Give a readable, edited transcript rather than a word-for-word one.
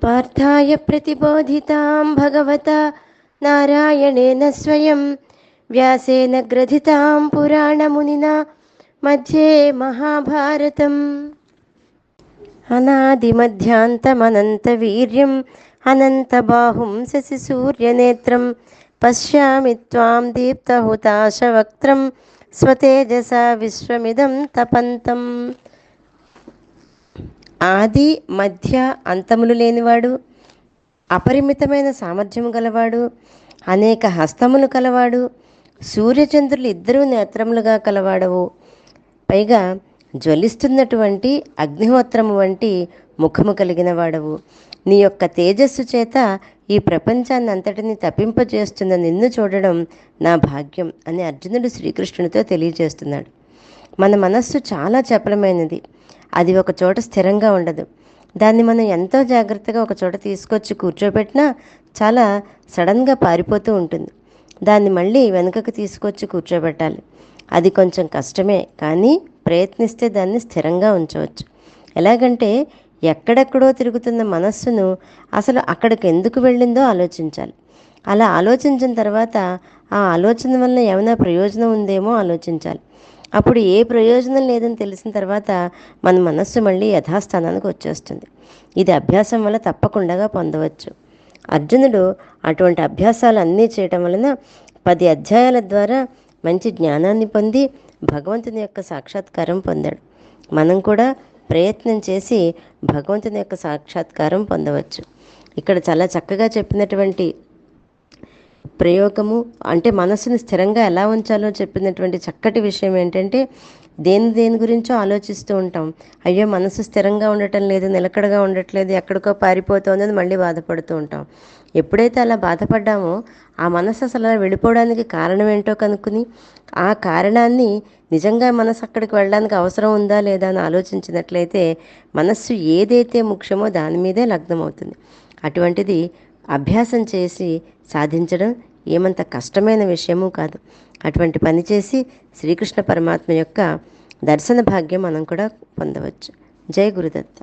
पार्थाय प्रतिबोधितां भगवता नारायणेन स्वयं व्यासेन ग्रथितां पुराणमुनिना मध्ये महाभारतम्। अनादिमध्यान्तमनन्तवीर्यम् अनन्तबाहुं शशिसूर्यनेत्रं पश्यामि त्वां दीप्तहुताशवक्त्रं स्वतेजसा विश्वमिदं तपन्तम्। ఆది మధ్య అంతములు లేనివాడు, అపరిమితమైన సామర్థ్యము గలవాడు, అనేక హస్తములు కలవాడు, సూర్యచంద్రులు ఇద్దరూ నేత్రములుగా కలవాడవు, పైగా జ్వలిస్తున్నటువంటి అగ్నిహోత్రము వంటి ముఖము కలిగిన వాడవు. నీ యొక్క తేజస్సు చేత ఈ ప్రపంచాన్ని అంతటిని తప్పింపజేస్తున్న నిన్ను చూడడం నా భాగ్యం అని అర్జునుడు శ్రీకృష్ణునితో తెలియజేస్తున్నాడు. మన మనస్సు చాలా చపలమైనది. అది ఒక చోట స్థిరంగా ఉండదు. దాన్ని మనం ఎంతో జాగ్రత్తగా ఒక చోట తీసుకొచ్చి కూర్చోబెట్టినా చాలా సడన్గా పారిపోతూ ఉంటుంది. దాన్ని మళ్ళీ వెనుకకు తీసుకొచ్చి కూర్చోబెట్టాలి. అది కొంచెం కష్టమే, కానీ ప్రయత్నిస్తే దాన్ని స్థిరంగా ఉంచవచ్చు. ఎలాగంటే ఎక్కడెక్కడో తిరుగుతున్న మనస్సును అసలు అక్కడికి ఎందుకు వెళ్ళిందో ఆలోచించాలి. అలా ఆలోచించిన తర్వాత ఆ ఆలోచన వల్ల ఏమైనా ప్రయోజనం ఉందేమో ఆలోచించాలి. అప్పుడు ఏ ప్రయోజనం లేదని తెలిసిన తర్వాత మన మనస్సు మళ్ళీ యథాస్థానానికి వచ్చేస్తుంది. ఇది అభ్యాసం వల్ల తప్పకుండా పొందవచ్చు. అర్జునుడు అటువంటి అభ్యాసాలు అన్నీ చేయటం వలన 10 అధ్యాయాల ద్వారా మంచి జ్ఞానాన్ని పొంది భగవంతుని యొక్క సాక్షాత్కారం పొందాడు. మనం కూడా ప్రయత్నం చేసి భగవంతుని యొక్క సాక్షాత్కారం పొందవచ్చు. ఇక్కడ చాలా చక్కగా చెప్పినటువంటి ప్రయోగము అంటే మనసుని స్థిరంగా ఎలా ఉంచాలో చెప్పినటువంటి చక్కటి విషయం ఏంటంటే, దేని గురించో ఆలోచిస్తూ ఉంటాం. అయ్యో మనసు స్థిరంగా ఉండటం లేదు, నిలకడగా ఉండట్లేదు, ఎక్కడికో పారిపోతుందని మళ్ళీ బాధపడుతూ ఉంటాం. ఎప్పుడైతే అలా బాధపడ్డామో ఆ మనసు అసలు అలా వెళ్ళిపోవడానికి కారణం ఏంటో కనుక్కుని ఆ కారణాన్ని నిజంగా మనసు అక్కడికి వెళ్ళడానికి అవసరం ఉందా లేదా అని ఆలోచించినట్లయితే మనస్సు ఏదైతే ముఖ్యమో దాని మీదే లగ్నమవుతుంది. అటువంటిది అభ్యాసం చేసి సాధించడం ఏమంత కష్టమైన విషయము కాదు. అటువంటి పని చేసి శ్రీకృష్ణ పరమాత్మ యొక్క దర్శన భాగ్యం మనం కూడా పొందవచ్చు. జై గురుదత్త.